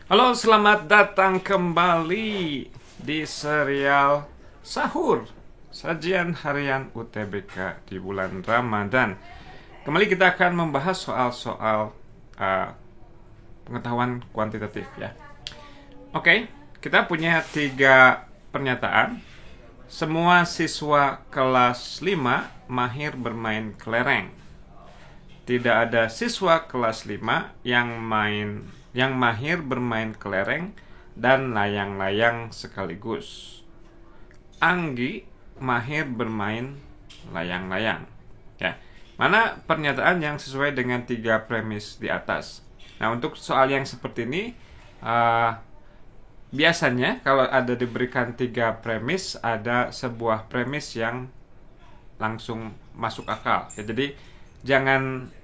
Halo, selamat datang kembali di serial Sahur, sajian harian UTBK di bulan Ramadan. Kembali kita akan membahas soal-soal uh, pengetahuan kuantitatif ya. Oke, kita punya 3 pernyataan. Semua siswa kelas 5 mahir bermain kelereng. Tidak ada siswa kelas 5 yang mahir bermain kelereng dan layang-layang sekaligus. Anggi mahir bermain layang-layang. Ya. Mana pernyataan yang sesuai dengan 3 premis di atas? Nah, untuk soal yang seperti ini biasanya kalau ada diberikan 3 premis, ada sebuah premis yang langsung masuk akal. Ya, jadi jangan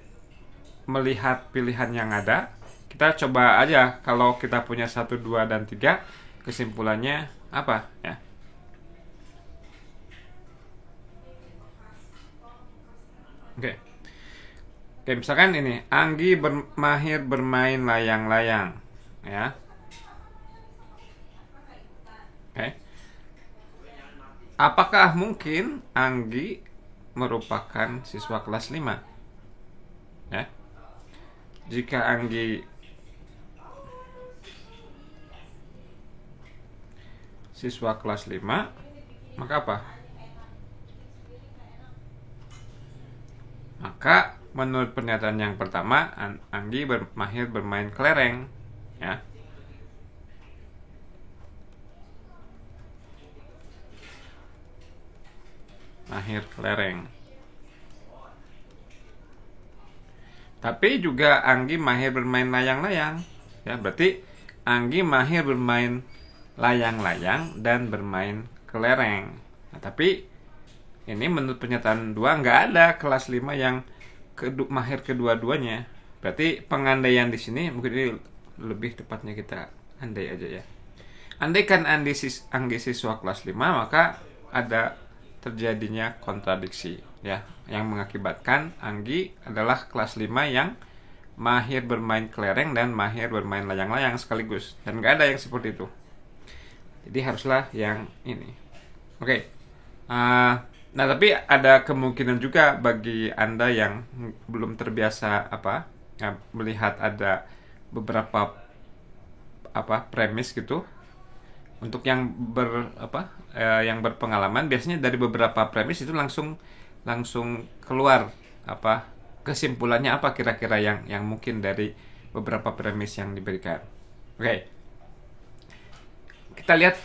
melihat pilihan yang ada. Kita coba aja kalau kita punya 1, 2, dan 3, kesimpulannya apa ya. Oke. Oke, misalkan ini Anggi mahir bermain layang-layang ya. Oke. Apakah mungkin Anggi merupakan siswa kelas 5? Ya. Jika Anggi siswa kelas 5, maka apa? Maka menurut pernyataan yang pertama, Anggi mahir bermain kelereng ya. Mahir kelereng. Tapi juga Anggi mahir bermain layang-layang. Ya, berarti Anggi mahir bermain layang-layang dan bermain kelereng. Nah, tapi ini menurut pernyataan 2 nggak ada kelas 5 yang mahir kedua-duanya. Berarti pengandaian di sini mungkin ini lebih tepatnya kita andai aja ya. Andaikan Anggi siswa kelas 5, maka ada terjadinya kontradiksi ya, yang mengakibatkan Anggi adalah kelas 5 yang mahir bermain kelereng dan mahir bermain layang-layang sekaligus, dan nggak ada yang seperti itu. Jadi haruslah yang ini. Oke. Nah, tapi ada kemungkinan juga bagi Anda yang belum terbiasa melihat ada beberapa premis gitu. Untuk yang yang berpengalaman, biasanya dari beberapa premis itu langsung keluar kesimpulannya apa kira-kira yang mungkin dari beberapa premis yang diberikan. Oke. Kita lihat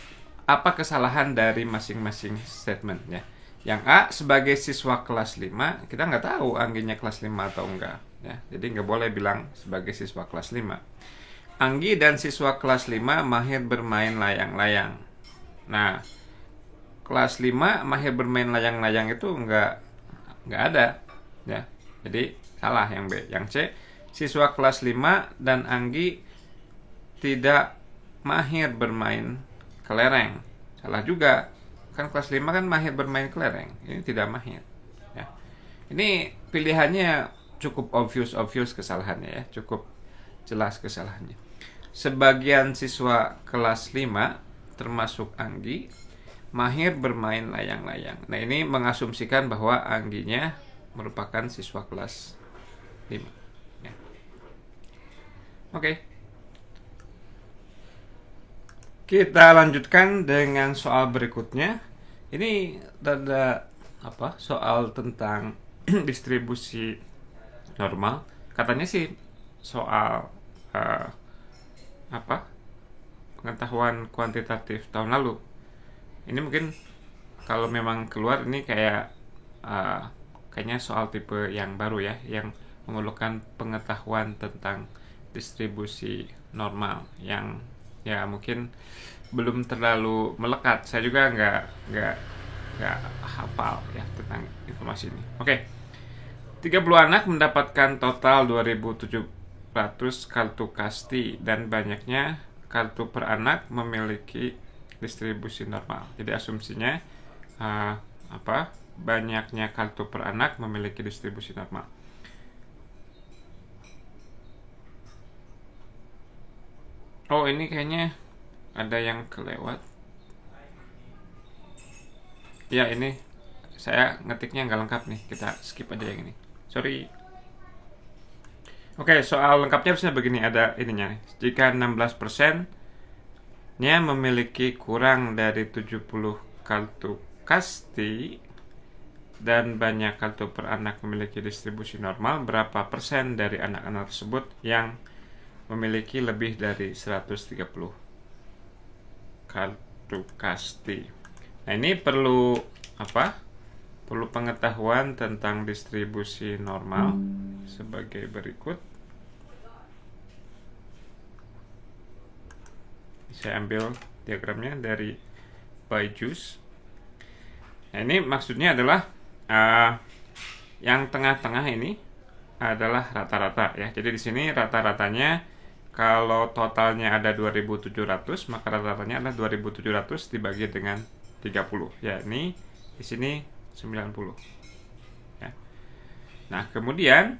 apa kesalahan dari masing-masing statement ya. Yang A, sebagai siswa kelas 5, kita nggak tahu Angginya kelas 5 atau enggak ya. Jadi nggak boleh bilang sebagai siswa kelas 5. Anggi dan siswa kelas 5 mahir bermain layang-layang. Nah, kelas 5 mahir bermain layang-layang itu nggak ada ya. Jadi salah yang B. Yang C, siswa kelas 5 dan Anggi tidak mahir bermain kelereng. Salah juga. Kan kelas 5 kan mahir bermain kelereng. Ini tidak mahir ya. Ini pilihannya cukup obvious kesalahannya ya. Cukup jelas kesalahannya. Sebagian siswa kelas 5 termasuk Anggi mahir bermain layang-layang. Nah, ini mengasumsikan bahwa Angginya merupakan siswa kelas 5 ya. Oke. Kita lanjutkan dengan soal berikutnya. Ini ada soal tentang distribusi normal. Katanya sih soal pengetahuan kuantitatif tahun lalu. Ini mungkin kalau memang keluar ini kayaknya soal tipe yang baru ya, yang memerlukan pengetahuan tentang distribusi normal yang ya mungkin belum terlalu melekat. Saya juga nggak hafal ya tentang informasi ini. Oke. 30 anak mendapatkan total 2.700 kartu kasti, dan banyaknya kartu per anak memiliki distribusi normal. Jadi asumsinya banyaknya kartu per anak memiliki distribusi normal. Oh, ini kayaknya ada yang kelewat. Ya, ini saya ngetiknya nggak lengkap nih. Kita skip aja yang ini. Sorry. Oke, soal lengkapnya harusnya begini, ada ininya. Jika 16%-nya memiliki kurang dari 70 kartu kasti dan banyak kartu per anak memiliki distribusi normal, berapa persen dari anak-anak tersebut yang memiliki lebih dari 130 kartu kasti? Nah, ini perlu apa? Perlu pengetahuan tentang distribusi normal sebagai berikut. Saya ambil diagramnya dari Byju's. Nah, ini maksudnya adalah yang tengah-tengah ini adalah rata-rata ya. Jadi di sini rata-ratanya kalau totalnya ada 2.700, maka rata-ratanya adalah 2.700 dibagi dengan 30. Ya, ini di sini 90. Ya. Nah, kemudian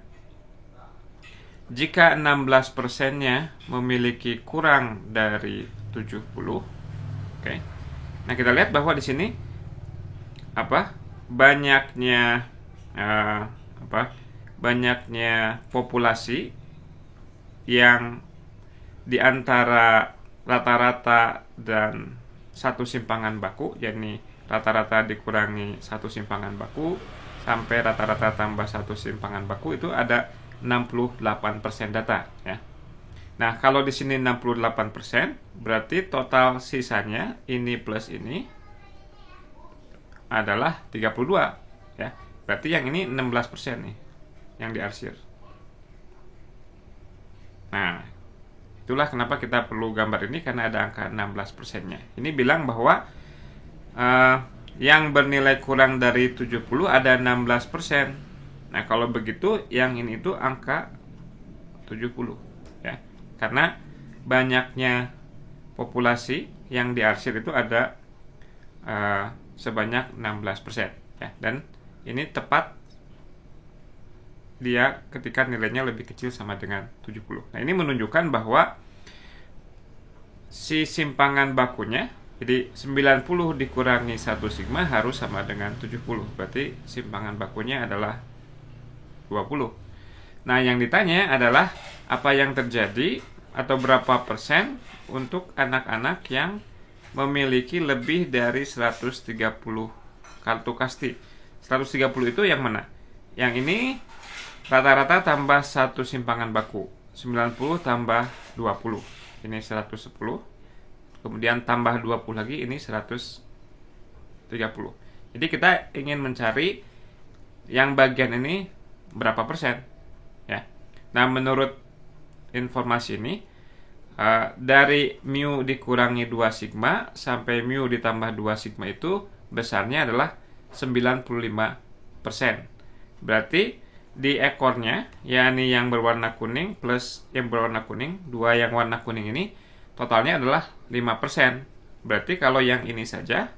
jika 16%-nya memiliki kurang dari 70, oke. Nah, kita lihat bahwa di sini banyaknya banyaknya populasi yang di antara rata-rata dan satu simpangan baku, yakni rata-rata dikurangi satu simpangan baku sampai rata-rata tambah satu simpangan baku, itu ada 68% data ya. Nah, kalau di sini 68%, berarti total sisanya ini plus ini adalah 32 ya. Berarti yang ini 16% nih yang diarsir. Nah, itulah kenapa kita perlu gambar ini, karena ada angka 16%-nya. Ini bilang bahwa yang bernilai kurang dari 70 ada 16%. Nah, kalau begitu yang ini itu angka 70 ya. Karena banyaknya populasi yang diarsir itu ada sebanyak 16% ya. Dan ini tepat dia ketika nilainya lebih kecil sama dengan 70. Nah, ini menunjukkan bahwa si simpangan bakunya, jadi 90 dikurangi 1 sigma harus sama dengan 70. Berarti simpangan bakunya adalah 20. Nah, yang ditanya adalah apa yang terjadi atau berapa persen untuk anak-anak yang memiliki lebih dari 130 kartu kasti. 130 itu yang mana? Yang ini rata-rata tambah satu simpangan baku. 90 tambah 20. Ini 110. Kemudian tambah 20 lagi, ini 130. Jadi kita ingin mencari yang bagian ini berapa persen ya. Nah, menurut informasi ini dari mu dikurangi 2 sigma sampai mu ditambah 2 sigma itu besarnya adalah 95%. Berarti di ekornya, yakni yang berwarna kuning plus yang berwarna kuning, dua yang warna kuning ini totalnya adalah 5%. Berarti kalau yang ini saja,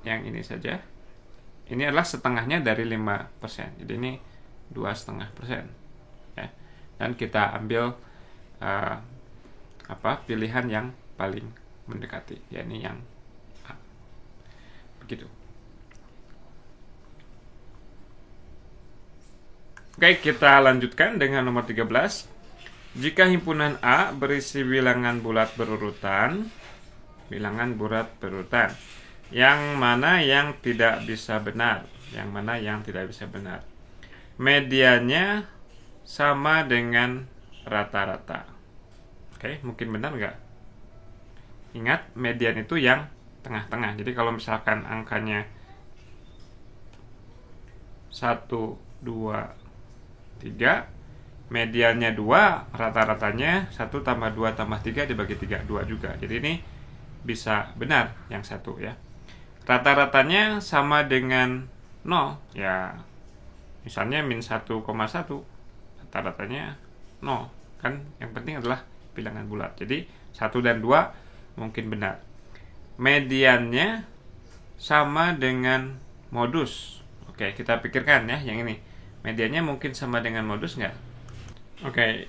ini adalah setengahnya dari 5%. Jadi ini 2,5% ya. Dan kita ambil pilihan yang paling mendekati, yakni yang A. Begitu. Oke, kita lanjutkan dengan nomor 13. Jika himpunan A berisi bilangan bulat berurutan, yang mana yang tidak bisa benar, mediannya sama dengan rata-rata. Oke, mungkin benar nggak? Ingat, median itu yang tengah-tengah. Jadi kalau misalkan angkanya 1, 2, 3, mediannya 2, rata-ratanya 1 tambah 2 tambah 3 dibagi 3, 2 juga. Jadi ini bisa benar yang satu ya. Rata-ratanya sama dengan 0 ya, misalnya min 1,1, rata-ratanya 0 kan. Yang penting adalah bilangan bulat. Jadi 1 dan 2 mungkin benar. Mediannya sama dengan modus. Oke, kita pikirkan ya yang ini. Mediannya mungkin sama dengan modus nggak? Oke,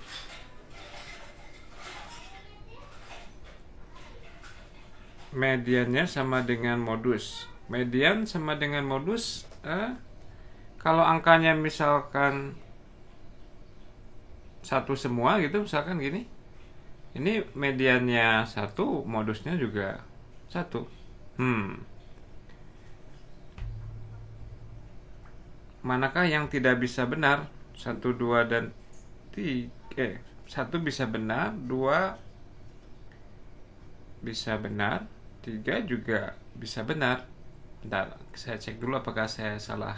mediannya sama dengan modus. Median sama dengan modus, kalau angkanya misalkan satu semua gitu, misalkan gini, ini mediannya satu, modusnya juga satu. Manakah yang tidak bisa benar? 1, 2, dan 3. 1 bisa benar, 2 bisa benar, 3 juga bisa benar. Bentar, saya cek dulu apakah saya salah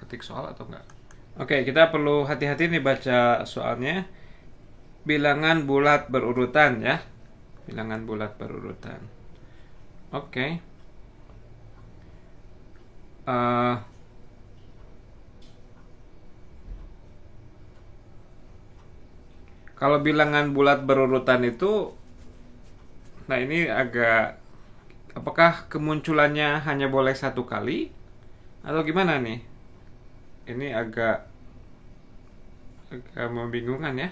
ketik soal atau enggak. Oke, kita perlu hati-hati nih baca soalnya. Bilangan bulat berurutan ya. Bilangan bulat berurutan. Oke. Kalau bilangan bulat berurutan itu, nah ini agak, apakah kemunculannya hanya boleh satu kali atau gimana nih? Ini agak membingungkan ya.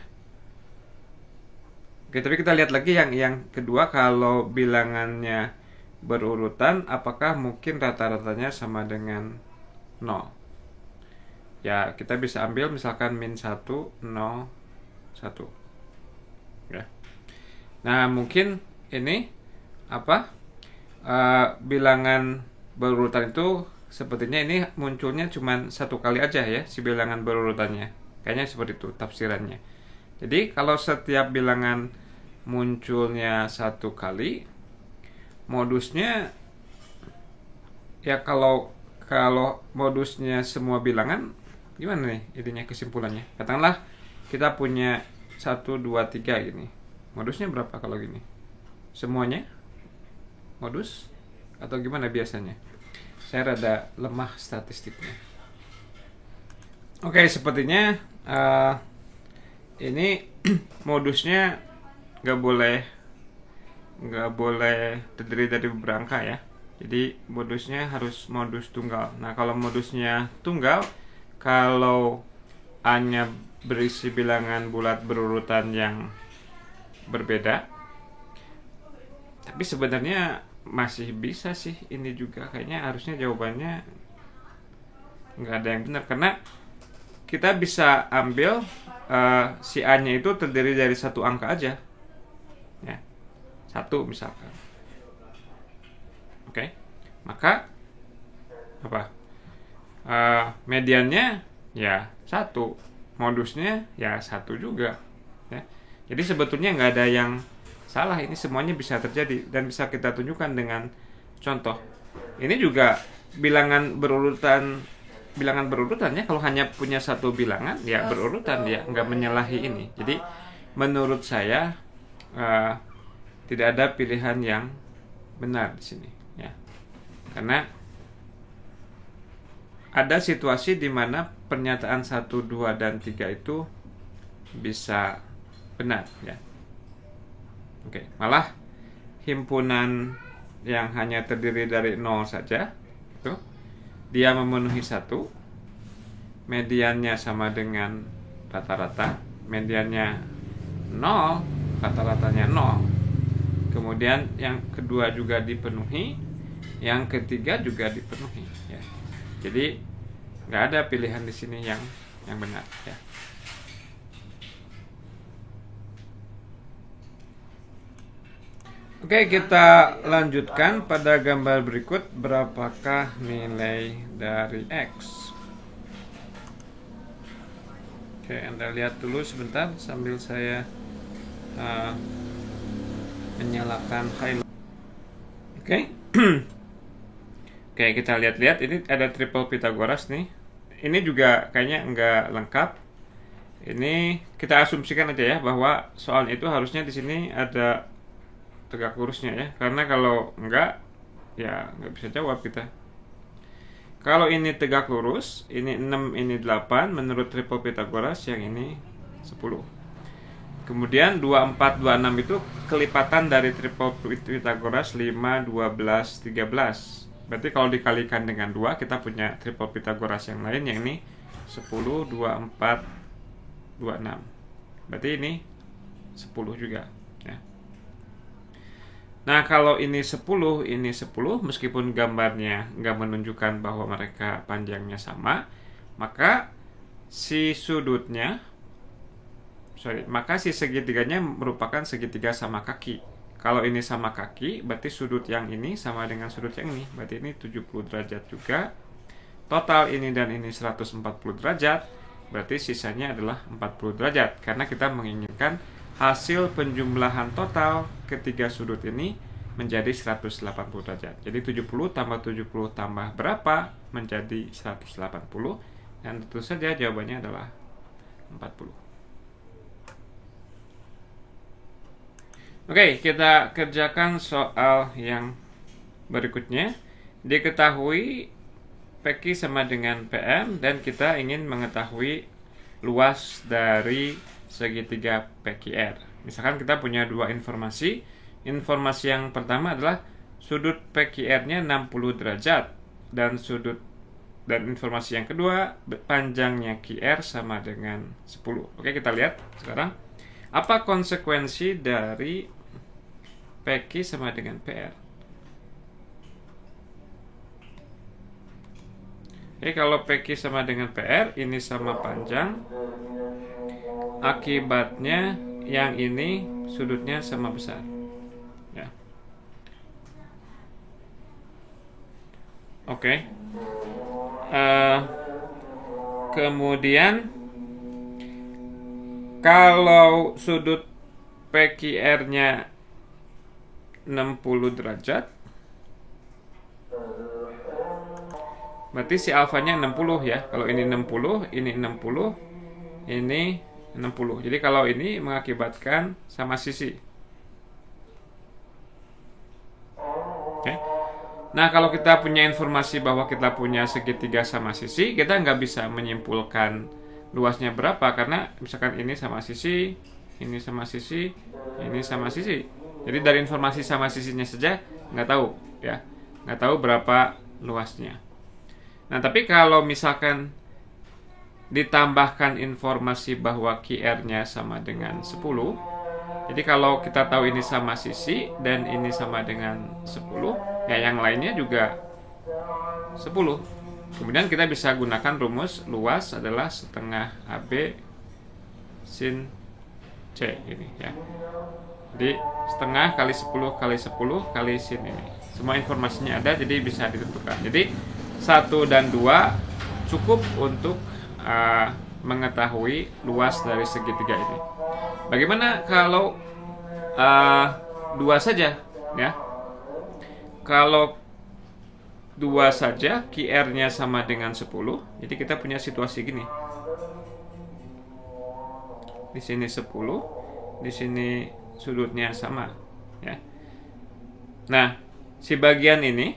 Oke, tapi kita lihat lagi yang kedua. Kalau bilangannya berurutan, apakah mungkin rata-ratanya sama dengan 0? Ya, kita bisa ambil misalkan min 1, 0, 1 ya. Nah, mungkin ini bilangan berurutan itu sepertinya ini munculnya cuma satu kali aja ya, si bilangan berurutannya. Kayaknya seperti itu tafsirannya. Jadi kalau setiap bilangan munculnya satu kali, modusnya ya, kalau modusnya semua bilangan, gimana nih intinya kesimpulannya? Katakanlah kita punya 1, 2, 3 gini. Modusnya berapa kalau gini? Semuanya modus atau gimana biasanya? Saya rada lemah statistiknya. Oke, sepertinya ini modusnya nggak boleh terdiri dari beberapa angka ya. Jadi modusnya harus modus tunggal. Nah, kalau modusnya tunggal, kalau A-nya berisi bilangan bulat berurutan yang berbeda, tapi sebenarnya masih bisa sih ini juga. Kayaknya harusnya jawabannya nggak ada yang benar, karena kita bisa ambil si A-nya itu terdiri dari satu angka aja ya, 1 misalkan. Oke, maka mediannya ya 1, modusnya ya 1 juga ya. Jadi sebetulnya nggak ada yang salah, ini semuanya bisa terjadi dan bisa kita tunjukkan dengan contoh. Ini juga bilangan berurutan ya. Kalau hanya punya satu bilangan ya berurutan, dia nggak menyalahi ini. Jadi menurut saya tidak ada pilihan yang benar di sini ya, karena ada situasi di mana pernyataan 1, 2, dan 3 itu bisa benar ya. Oke, malah himpunan yang hanya terdiri dari 0 saja itu dia memenuhi 1, mediannya sama dengan rata-rata, mediannya 0, rata-ratanya 0. Kemudian yang kedua juga dipenuhi, yang ketiga juga dipenuhi ya. Jadi nggak ada pilihan di sini yang benar ya. Oke, kita lanjutkan pada gambar berikut. Berapakah nilai dari X? Oke, Anda lihat dulu sebentar sambil saya menyalakan highlight. Oke. Oke, kita lihat-lihat ini ada triple Pythagoras nih. Ini juga kayaknya nggak lengkap. Ini kita asumsikan aja ya bahwa soal itu harusnya di sini ada tegak lurusnya ya. Karena kalau enggak ya nggak bisa jawab kita. Kalau ini tegak lurus, ini 6, ini 8 menurut triple Pythagoras, yang ini 10. Kemudian 2, 4, 2, 6 itu kelipatan dari triple Pythagoras 5, 12, 13. Berarti kalau dikalikan dengan 2 kita punya triple Pythagoras yang lain, yang ini 10, 2, 4, 2, 6. Berarti ini 10 juga ya. Nah, kalau ini 10, ini 10, meskipun gambarnya nggak menunjukkan bahwa mereka panjangnya sama, maka si sudutnya, maka si segitiganya merupakan segitiga sama kaki. Kalau ini sama kaki, berarti sudut yang ini sama dengan sudut yang ini. Berarti ini 70 derajat juga. Total ini dan ini 140 derajat. Berarti sisanya adalah 40 derajat. Karena kita menginginkan hasil penjumlahan total ketiga sudut ini menjadi 180 derajat. Jadi 70 tambah 70 tambah berapa menjadi 180. Dan tentu saja jawabannya adalah 40. Oke, kita kerjakan soal yang berikutnya. Diketahui PQ sama dengan PM dan kita ingin mengetahui luas dari segitiga PQR. Misalkan kita punya dua informasi. Informasi yang pertama adalah sudut PQR-nya 60 derajat dan informasi yang kedua panjangnya QR sama dengan 10. Oke, kita lihat sekarang apa konsekuensi dari PQ sama dengan PR. Oke, kalau PQ sama dengan PR, ini sama panjang. Akibatnya yang ini sudutnya sama besar. Ya. Oke. Kemudian kalau sudut PQR-nya 60 derajat, berarti si alfanya 60 ya. Kalau ini 60, ini 60, ini 60. Jadi kalau ini mengakibatkan sama sisi. Oke. Nah, kalau kita punya informasi bahwa kita punya segitiga sama sisi, kita nggak bisa menyimpulkan luasnya berapa, karena misalkan ini sama sisi, ini sama sisi, ini sama sisi. Jadi dari informasi sama sisinya saja nggak tahu ya, nggak tahu berapa luasnya. Nah, tapi kalau misalkan ditambahkan informasi bahwa QR-nya sama dengan 10, jadi kalau kita tahu ini sama sisi dan ini sama dengan 10, ya yang lainnya juga 10. Kemudian kita bisa gunakan rumus luas adalah setengah AB sin C ini ya. Jadi setengah kali 10 kali 10 kali sin ini. Semua informasinya ada, jadi bisa ditentukan. Jadi 1 dan 2 cukup untuk mengetahui luas dari segitiga ini. Bagaimana kalau 2 saja ya? Kalau 2 saja, QR-nya sama dengan 10. Jadi kita punya situasi gini. Di sini 10, di sini sudutnya sama ya. Nah, si bagian ini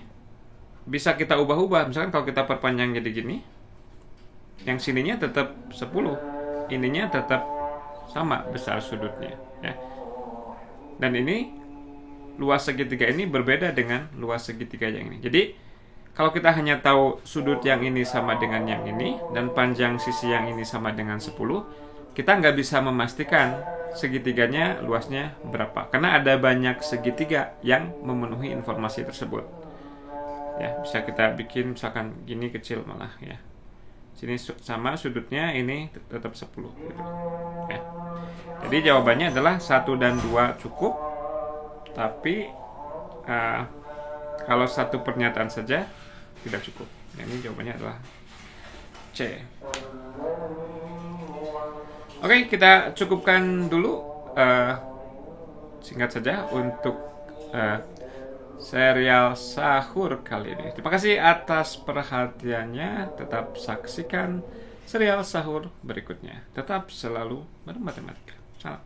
bisa kita ubah-ubah. Misalkan kalau kita perpanjang jadi gini, yang sininya tetap 10, ininya tetap sama besar sudutnya ya. Dan ini luas segitiga ini berbeda dengan luas segitiga yang ini. Jadi kalau kita hanya tahu sudut yang ini sama dengan yang ini dan panjang sisi yang ini sama dengan 10, kita nggak bisa memastikan segitiganya luasnya berapa, karena ada banyak segitiga yang memenuhi informasi tersebut ya. Bisa kita bikin misalkan gini kecil malah ya, sini sama sudutnya ini tetap 10 gitu ya. Jadi jawabannya adalah 1 dan 2 cukup, tapi kalau satu pernyataan saja tidak cukup. Ini jawabannya adalah C. Oke, kita cukupkan dulu singkat saja untuk serial sahur kali ini. Terima kasih atas perhatiannya. Tetap saksikan serial sahur berikutnya. Tetap selalu bermatematika. Salam.